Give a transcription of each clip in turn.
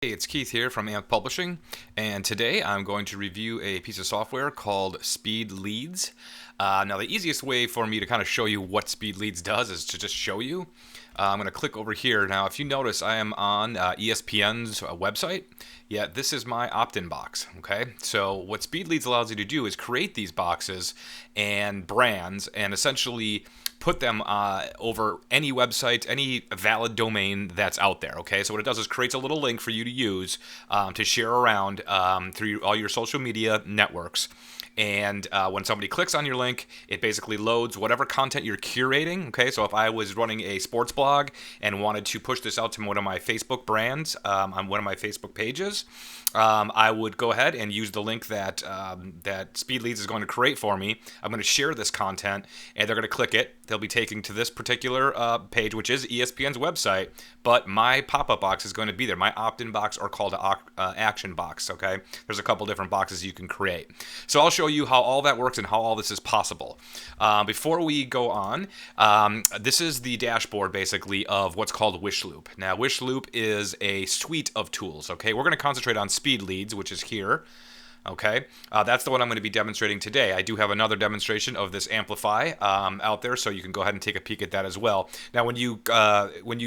Hey, it's Keith here from AMP Publishing, and today I'm going to review a piece of software called SpeedLeads. Now, the easiest way for me to kind of show you what SpeedLeads does is to just show you. I'm going to click over here. Now, if you notice, I am on ESPN's website, yet this is my opt-in box, okay? So what SpeedLeads allows you to do is create these boxes and brands and essentially put them over any website, any valid domain that's out there, okay? So what it does is creates a little link for you to use to share around through all your social media networks. And when somebody clicks on your link, it basically loads whatever content you're curating, okay? So if I was running a sports blog and wanted to push this out to one of my Facebook brands on one of my Facebook pages, I would go ahead and use the link that SpeedLeads is going to create for me. I'm going to share this content, and they're going to click it. They'll be taken to this particular page, which is ESPN's website, but my pop-up box is going to be there. My opt-in box or call to action box, okay? There's a couple different boxes you can create. So I'll show you how all that works and how all this is possible. Before we go on, this is the dashboard, basically, of what's called Wishloop. Now, Wishloop is a suite of tools, okay? We're going to concentrate on SpeedLeads, which is here. Okay, that's the one I'm going to be demonstrating today. I do have another demonstration of this Amplify out there, so you can go ahead and take a peek at that as well. Now, when you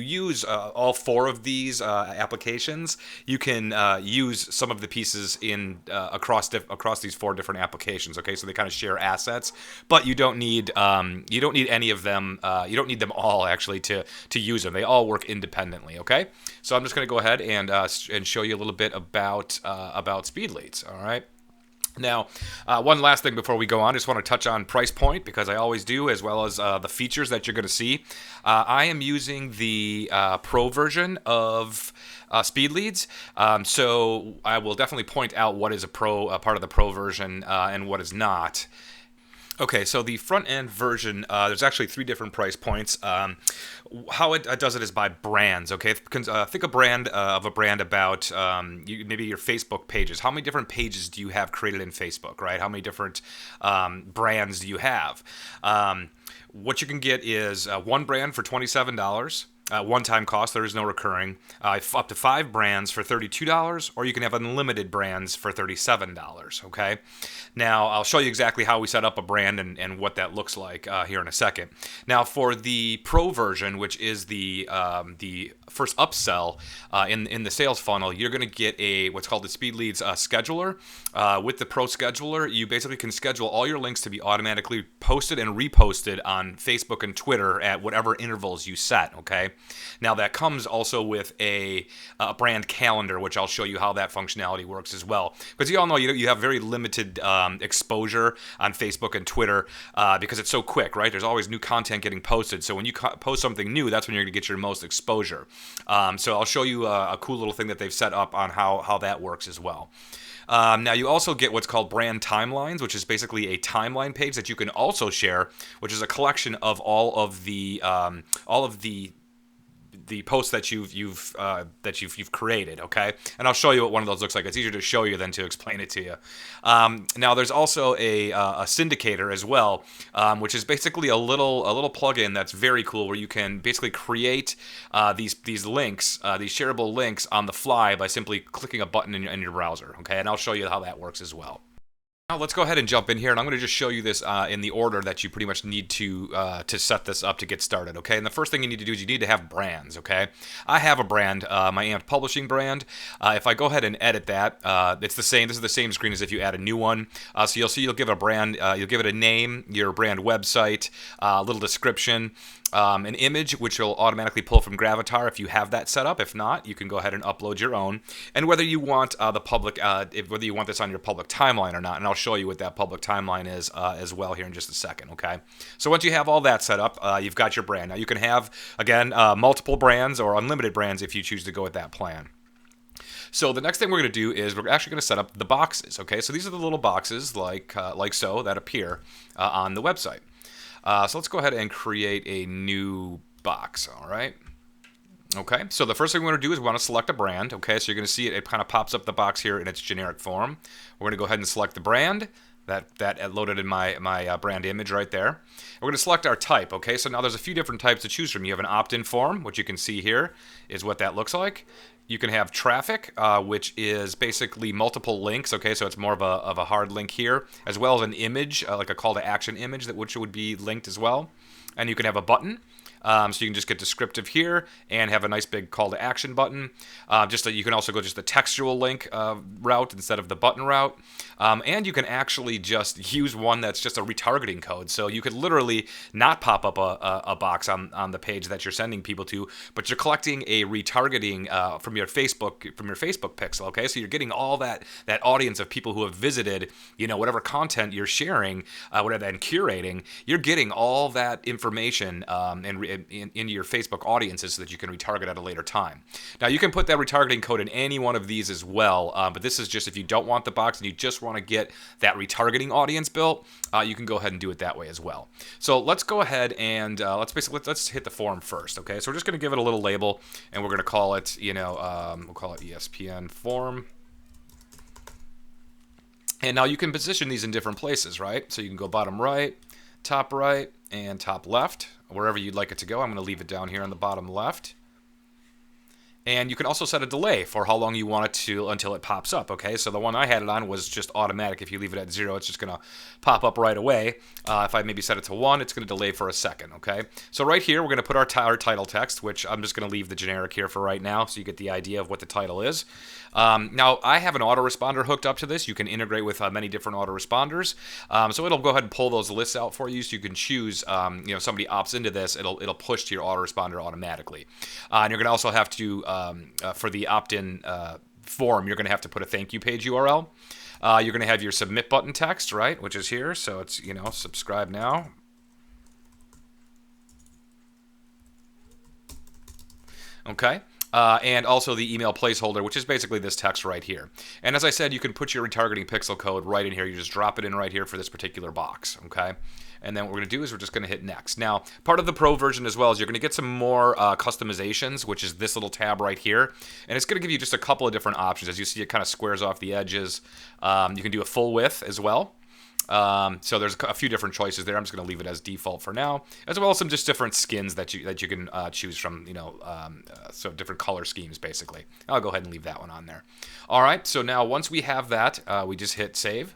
use all four of these applications, you can use some of the pieces in across these four different applications. Okay, so they kind of share assets, but you don't need any of them. You don't need them all actually to use them. They all work independently. Okay, so I'm just going to go ahead and show you a little bit about SpeedLeads. All right. Now, one last thing before we go on, I just want to touch on price point because I always do, as well as the features that you're going to see. I am using the Pro version of SpeedLeads, so I will definitely point out what is a part of the Pro version and what is not. Okay, so the front-end version, there's actually three different price points. How it does it is by brands, okay? Think of a brand about maybe your Facebook pages. How many different pages do you have created in Facebook, right? How many different brands do you have? What you can get is one brand for $27. One-time cost, there is no recurring, up to 5 brands for $32, or you can have unlimited brands for $37, okay? Now, I'll show you exactly how we set up a brand and what that looks like here in a second. Now, for the Pro version, which is the first upsell in the sales funnel, you're going to get what's called the SpeedLeads scheduler. With the Pro scheduler, you basically can schedule all your links to be automatically posted and reposted on Facebook and Twitter at whatever intervals you set, okay? Now, that comes also with a brand calendar, which I'll show you how that functionality works as well. Because you all know you have very limited exposure on Facebook and Twitter because it's so quick, right? There's always new content getting posted. So when you post something new, that's when you're going to get your most exposure. So I'll show you a cool little thing that they've set up on how that works as well. Now, you also get what's called brand timelines, which is basically a timeline page that you can also share, which is a collection of all of the posts that you've created, okay? And I'll show you what one of those looks like. It's easier to show you than to explain it to you. Now, there's also a syndicator as well, which is basically a little plugin that's very cool, where you can basically create these links, these shareable links on the fly by simply clicking a button in your browser, okay? And I'll show you how that works as well. Now let's go ahead and jump in here, and I'm going to just show you this in the order that you pretty much need to set this up to get started, okay? And the first thing you need to do is you need to have brands, okay? I have a brand, my AMP Publishing brand. If I go ahead and edit that, it's the same. This is the same screen as if you add a new one. So you'll see you'll give it a brand, you'll give it a name, your brand website, a little description, an image, which will automatically pull from Gravatar if you have that set up. If not, you can go ahead and upload your own. And whether you want whether you want this on your public timeline or not, and I'll show you what that public timeline is as well here in just a second, okay? So once you have all that set up, you've got your brand. Now you can have, again, multiple brands or unlimited brands if you choose to go with that plan. So the next thing we're going to do is we're actually going to set up the boxes, okay? So these are the little boxes like so that appear on the website. So let's go ahead and create a new box, all right? Okay, so the first thing we want to do is we want to select a brand, okay? So you're going to see it kind of pops up the box here in its generic form. We're going to go ahead and select the brand. That loaded in my brand image right there. We're going to select our type, okay? So now there's a few different types to choose from. You have an opt-in form, which you can see here is what that looks like. You can have traffic, which is basically multiple links. Okay, so it's more of a hard link here, as well as an image, like a call to action image, which would be linked as well. And you can have a button. So you can just get descriptive here and have a nice big call to action button. Just that you can also go just the textual link route instead of the button route. And you can actually just use one that's just a retargeting code. So you could literally not pop up a box on the page that you're sending people to, but you're collecting a retargeting from your Facebook pixel. Okay, so you're getting all that audience of people who have visited, whatever content you're sharing, whatever and curating. You're getting all that information into your Facebook audiences so that you can retarget at a later time. Now you can put that retargeting code in any one of these as well, but this is just if you don't want the box and you just want to get that retargeting audience built, you can go ahead and do it that way as well. So let's go ahead and let's hit the form first. Okay, so we're just going to give it a little label, and we're going to call it, we'll call it ESPN form. And now you can position these in different places, right? So you can go bottom right, and top left, wherever you'd like it to go. I'm going to leave it down here on the bottom left. And you can also set a delay for how long you want it to until it pops up, okay? So the one I had it on was just automatic. If you leave it at 0, it's just going to pop up right away. If I maybe set it to 1, it's going to delay for a second, okay? So right here, we're going to put our title text, which I'm just going to leave the generic here for right now so you get the idea of what the title is. Now, I have an autoresponder hooked up to this. You can integrate with many different autoresponders. So it'll go ahead and pull those lists out for you so you can choose, somebody opts into this, it'll push to your autoresponder automatically. And you're going to also have to for the opt-in form, you're going to have to put a thank you page URL. You're going to have your submit button text, right, which is here. So it's, subscribe now. Okay. And also the email placeholder, which is basically this text right here. And as I said, you can put your retargeting pixel code right in here. You just drop it in right here for this particular box, okay? And then what we're going to do is we're just going to hit next. Now, part of the pro version as well is you're going to get some more customizations, which is this little tab right here. And it's going to give you just a couple of different options. As you see, it kind of squares off the edges. You can do a full width as well. So there's a few different choices there. I'm just going to leave it as default for now, as well as some just different skins that you can choose from, so different color schemes basically. I'll go ahead and leave that one on there. All right, so now once we have that, we just hit save.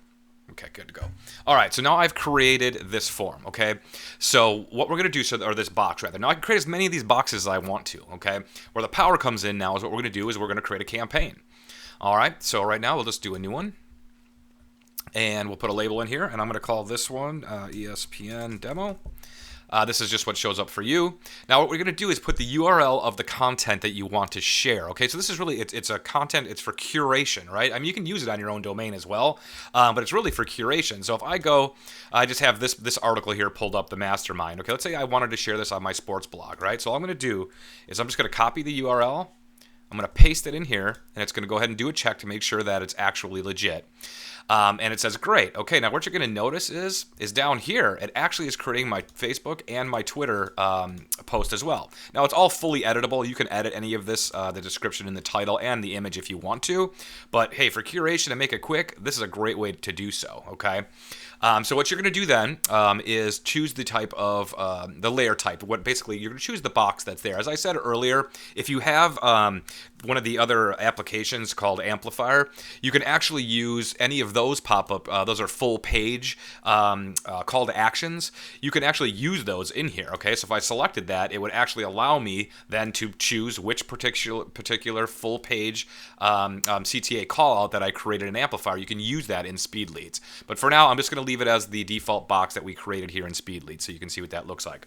Okay, good to go. All right, so now I've created this form, okay? So what we're going to do, or this box rather. Now I can create as many of these boxes as I want to, okay? Where the power comes in now is what we're going to do is we're going to create a campaign. All right, so right now we'll just do a new one. And we'll put a label in here, and I'm going to call this one ESPN demo. This is just what shows up for you. Now what we're going to do is put the URL of the content that you want to share. Okay, so this is really, it's a content, it's for curation, right? I mean, you can use it on your own domain as well, but it's really for curation. So if I go, I just have this article here pulled up, the mastermind. Okay, let's say I wanted to share this on my sports blog, right? So all I'm going to do is I'm just going to copy the URL. I'm going to paste it in here, and it's going to go ahead and do a check to make sure that it's actually legit. And it says, great. Okay, now what you're going to notice is down here, it actually is creating my Facebook and my Twitter post as well. Now, it's all fully editable. You can edit any of this, the description and the title and the image if you want to. But, hey, for curation and make it quick, this is a great way to do so, okay? So what you're going to do then is choose the type of, the layer type. What basically, you're going to choose the box that's there. As I said earlier, if you have one of the other applications called Amplifier, you can actually use any of those pop-up. Those are full page call to actions. You can actually use those in here, okay? So if I selected that, it would actually allow me then to choose which particular full page CTA call out that I created in Amplifier. You can use that in SpeedLeads. But for now, I'm just going to leave it as the default box that we created here in SpeedLeads so you can see what that looks like.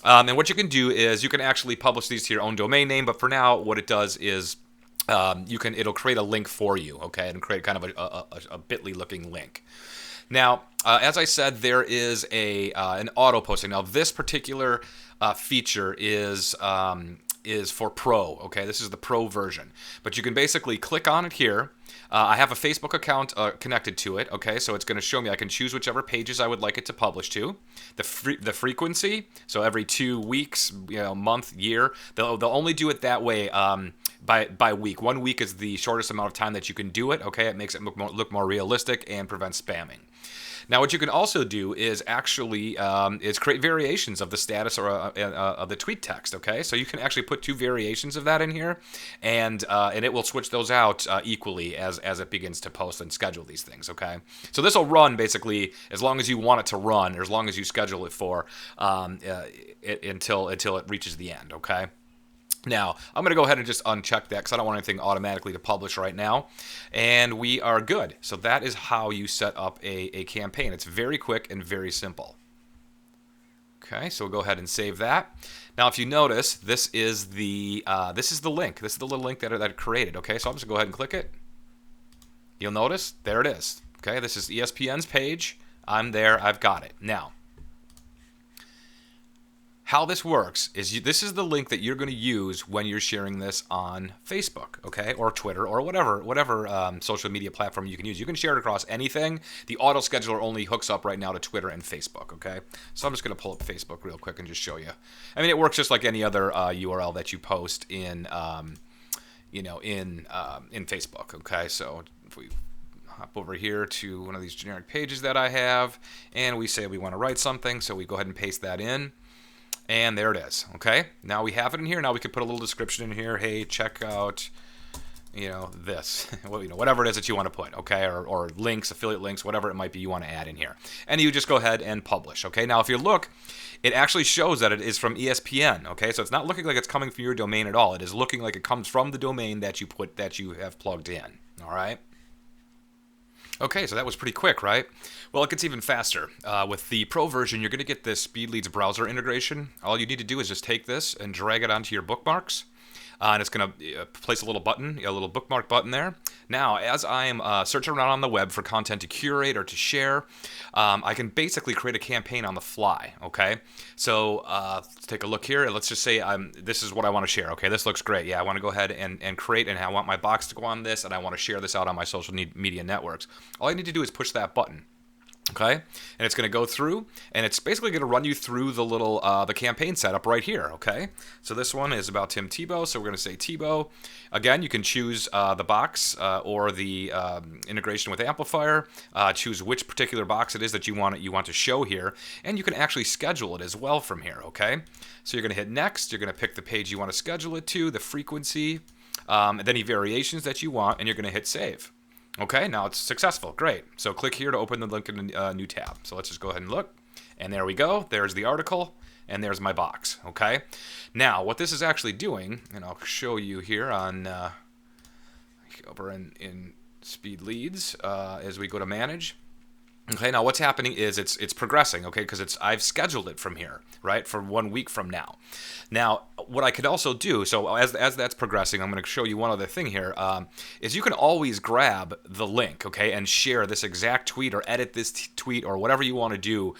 And what you can do is you can actually publish these to your own domain name, but for now, what it does is it'll create a link for you, okay, and create kind of a bit.ly looking link. Now, as I said, there is an auto posting. Now, this particular feature is for Pro, okay? This is the Pro version. But you can basically click on it here. I have a Facebook account connected to it, okay? So it's going to show me, I can choose whichever pages I would like it to publish to. The frequency, so every 2 weeks, month, year. They'll only do it that way by week. 1 week is the shortest amount of time that you can do it. Okay, it makes it look more realistic and prevents spamming. Now, what you can also do is actually is create variations of the status or of the tweet text. Okay, so you can actually put 2 variations of that in here, and it will switch those out equally as it begins to post and schedule these things. Okay, so this will run basically as long as you want it to run, or as long as you schedule it for until it reaches the end. Okay. Now, I'm going to go ahead and just uncheck that because I don't want anything automatically to publish right now. And we are good. So that is how you set up a campaign. It's very quick and very simple. Okay, so we'll go ahead and save that. Now, if you notice, this is the link. This is the little link that I created. Okay, so I'm just going to go ahead and click it. You'll notice, there it is. Okay, this is ESPN's page. I'm there. I've got it. Now, how this works is this is the link that you're going to use when you're sharing this on Facebook, okay, or Twitter, or whatever social media platform you can use. You can share it across anything. The auto scheduler only hooks up right now to Twitter and Facebook, okay? So I'm just going to pull up Facebook real quick and just show you. I mean, it works just like any other URL that you post in, in Facebook, okay? So if we hop over here to one of these generic pages that I have, and we say we want to write something, so we go ahead and paste that in. And there it is. Okay, now we have it in here. Now we could put a little description in here. Hey, check out, this, whatever it is that you want to put. Okay, or links, affiliate links, whatever it might be you want to add in here. And you just go ahead and publish. Okay, now if you look, it actually shows that it is from ESPN. Okay, so it's not looking like it's coming from your domain at all. It is looking like it comes from the domain that you have plugged in. All right. Okay, so that was pretty quick, right? Well, it gets even faster. With the Pro version, you're going to get this SpeedLeads browser integration. All you need to do is just take this and drag it onto your bookmarks. And it's going to place a little button, a little bookmark button there. Now, as I'm searching around on the web for content to curate or to share, I can basically create a campaign on the fly, okay? So let's take a look here. Let's just say this is what I want to share, okay? This looks great. Yeah, I want to go ahead and create, and I want my box to go on this, and I want to share this out on my social media networks. All I need to do is push that button. Okay, and it's going to go through, and it's basically going to run you through the little the campaign setup right here. Okay, so this one is about Tim Tebow, so we're going to say Tebow. Again, you can choose the box or the integration with Amplifier. Choose which particular box it is that you want to show here, and you can actually schedule it as well from here. Okay, so you're going to hit next. You're going to pick the page you want to schedule it to, the frequency, and any variations that you want, and you're going to hit save. Okay, now it's successful. Great. So click here to open the link in a new tab. So let's just go ahead and look. And there we go. There's the article, and there's my box. Okay. Now, what this is actually doing, and I'll show you here on over in SpeedLeads as we go to manage. Okay, now what's happening is it's progressing, okay, because I've scheduled it from here, right, for 1 week from now. Now, what I could also do, so as that's progressing, I'm going to show you one other thing here, is you can always grab the link, okay, and share this exact tweet or edit this tweet or whatever you want to do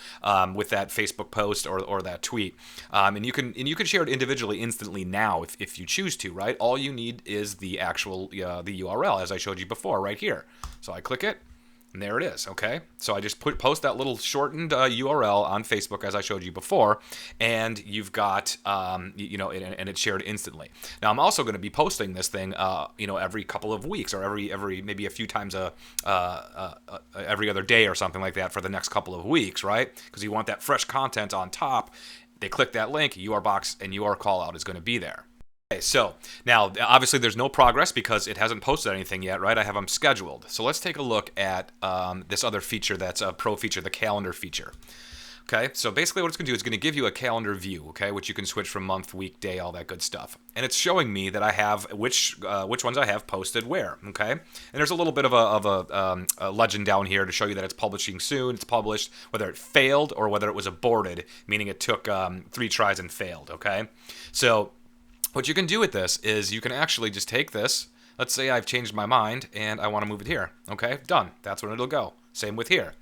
with that Facebook post or that tweet, and you can share it individually instantly now if you choose to, right? All you need is the actual the URL as I showed you before, right here. So I click it. And there it is, okay? So I just post that little shortened URL on Facebook as I showed you before, and you've got, and it's shared instantly. Now I'm also going to be posting this thing, every couple of weeks or every maybe a few times every other day or something like that for the next couple of weeks, right? Because you want that fresh content on top. They click that link, your box and your call out is going to be there. Okay, so now obviously there's no progress because it hasn't posted anything yet, right? I have them scheduled. So let's take a look at this other feature that's a pro feature, the calendar feature. Okay, so basically what it's going to do is going to give you a calendar view, okay, which you can switch from month, week, day, all that good stuff. And it's showing me that I have which ones I have posted where, okay? And there's a little bit of a legend down here to show you that it's publishing soon. It's published, whether it failed or whether it was aborted, meaning it took 3 tries and failed, okay? So what you can do with this is you can actually just take this. Let's say I've changed my mind and I want to move it here. Okay, done. That's when it'll go. Same with here.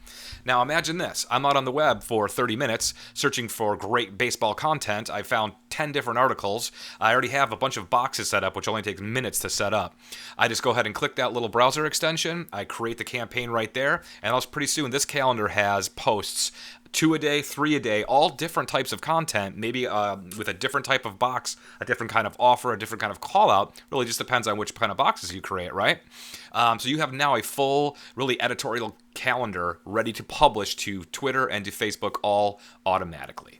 Now imagine this. I'm out on the web for 30 minutes searching for great baseball content. I found 10 different articles. I already have a bunch of boxes set up, which only takes minutes to set up. I just go ahead and click that little browser extension. I create the campaign right there, and pretty soon this calendar has posts 2 a day, 3 a day, all different types of content, maybe with a different type of box, a different kind of offer, a different kind of call out. Really just depends on which kind of boxes you create, right? So you have now a full, really editorial calendar ready to publish to Twitter and to Facebook all automatically.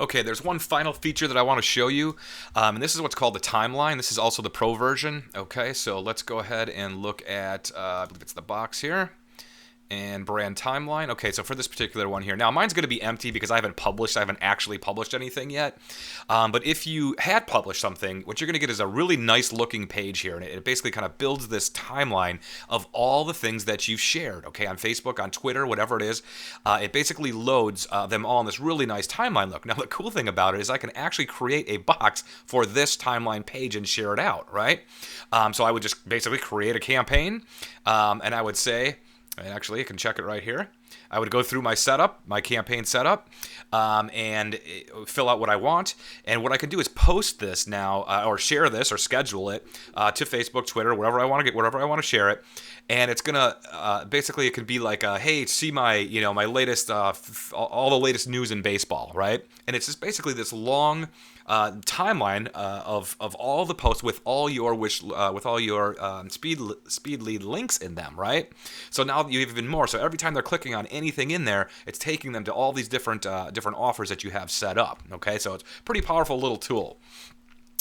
Okay, there's one final feature that I want to show you, and this is what's called the timeline. This is also the pro version. Okay, so let's go ahead and look at, I believe it's the box here. And brand timeline. Okay, so for this particular one here, now mine's going to be empty because I haven't actually published anything yet. But if you had published something, what you're going to get is a really nice looking page here, and it basically kind of builds this timeline of all the things that you've shared, okay, on Facebook, on Twitter, whatever it is. It basically loads them all in this really nice timeline look. Now, the cool thing about it is I can actually create a box for this timeline page and share it out, right? So I would just basically create a campaign, and I would say, and actually, I can check it right here. I would go through my setup, my campaign setup, and fill out what I want. And what I can do is post this now, or share this, or schedule it to Facebook, Twitter, wherever I want to share it. And it's gonna basically, it could be like, hey, see my my latest, all the latest news in baseball, right? And it's just basically this long timeline of all the posts with all your speed lead links in them, right? So now you have even more. So every time they're clicking on anything in there, it's taking them to all these different offers that you have set up. Okay, so it's a pretty powerful little tool.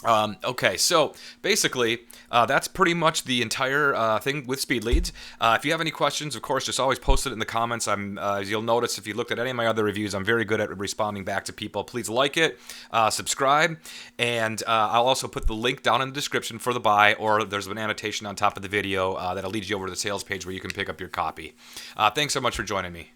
Okay, so basically, that's pretty much the entire thing with SpeedLeads. If you have any questions, of course, just always post it in the comments. As you'll notice, if you looked at any of my other reviews, I'm very good at responding back to people. Please like it, subscribe, and I'll also put the link down in the description for the buy, or there's an annotation on top of the video that'll lead you over to the sales page where you can pick up your copy. Thanks so much for joining me.